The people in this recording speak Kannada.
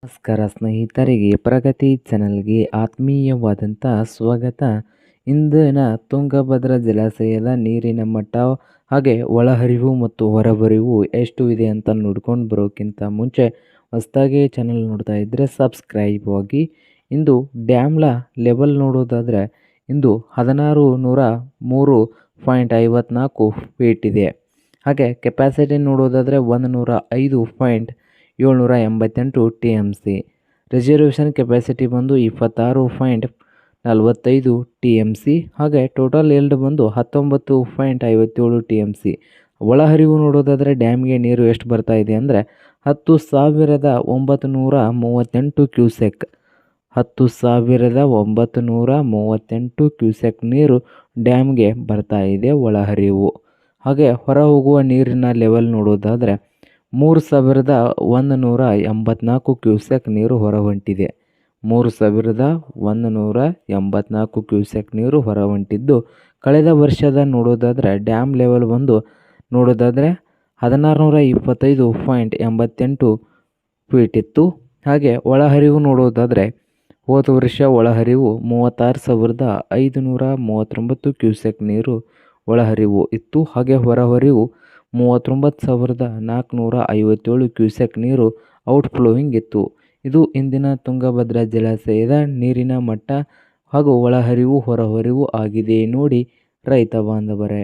ನಮಸ್ಕಾರ ಸ್ನೇಹಿತರಿಗೆ ಪ್ರಗತಿ ಚಾನಲ್ಗೆ ಆತ್ಮೀಯವಾದಂಥ ಸ್ವಾಗತ. ಇಂದಿನ ತುಂಗಭದ್ರಾ ಜಲಾಶಯದ ನೀರಿನ ಮಟ್ಟ ಹಾಗೆ ಒಳಹರಿವು ಮತ್ತು ಹೊರಹರಿವು ಎಷ್ಟು ಇದೆ ಅಂತ ನೋಡ್ಕೊಂಡು ಬರೋಕ್ಕಿಂತ ಮುಂಚೆ ಹೊಸದಾಗಿ ಚಾನಲ್ ನೋಡ್ತಾ ಇದ್ದರೆ ಸಬ್ಸ್ಕ್ರೈಬ್ ಆಗಿ. ಇಂದು ಡ್ಯಾಮ್ಲ ಲೆವೆಲ್ ನೋಡೋದಾದರೆ ಇಂದು 1603.54 ಫೀಟ್ ಇದೆ. ಹಾಗೆ ಕೆಪಾಸಿಟಿ ನೋಡೋದಾದರೆ 105.788 TMC. ರಿಸರ್ವೇಷನ್ ಕೆಪಾಸಿಟಿ ಬಂದು 26.45 TMC. ಹಾಗೆ ಟೋಟಲ್ ಎಲ್ಡ್ ಬಂದು 19.57 TMC. ಒಳಹರಿವು ನೋಡೋದಾದರೆ ಡ್ಯಾಮ್ಗೆ ನೀರು ಎಷ್ಟು ಬರ್ತಾ ಇದೆ ಅಂದರೆ 10,938 ಕ್ಯೂಸೆಕ್. 10,938 ಕ್ಯೂಸೆಕ್ ನೀರು ಡ್ಯಾಮ್ಗೆ ಬರ್ತಾ ಇದೆ ಒಳಹರಿವು. ಹಾಗೆ ಹೊರ ಹೋಗುವ ನೀರಿನ ಲೆವೆಲ್ ನೋಡೋದಾದರೆ 3,184 ಕ್ಯೂಸೆಕ್ ನೀರು ಹೊರ ಹೊಂಟಿದೆ. 3,184 ಕ್ಯೂಸೆಕ್ ನೀರು ಹೊರ ಹೊಂಟಿದ್ದು, ಕಳೆದ ವರ್ಷದ ನೋಡೋದಾದರೆ ಡ್ಯಾಮ್ ಲೆವೆಲ್ ಬಂದು ನೋಡೋದಾದರೆ 1,625.88 ಫೀಟ್ ಇತ್ತು. ಹಾಗೆ ಒಳಹರಿವು ನೋಡೋದಾದರೆ ಹೋದ ವರ್ಷ ಒಳಹರಿವು 36,539 ಕ್ಯೂಸೆಕ್ ನೀರು ಒಳಹರಿವು ಇತ್ತು. ಹಾಗೆ ಹೊರಹರಿವು 39,457 ಕ್ಯೂಸೆಕ್ ನೀರು ಔಟ್ಫ್ಲೋಯಿಂಗ್ ಇತ್ತು. ಇದು ಇಂದಿನ ತುಂಗಭದ್ರಾ ಜಲಾಶಯದ ನೀರಿನ ಮಟ್ಟ ಹಾಗೂ ಒಳಹರಿವು ಹೊರಹರಿವು ಆಗಿದೆ ನೋಡಿ ರೈತ ಬಾಂಧವರೇ.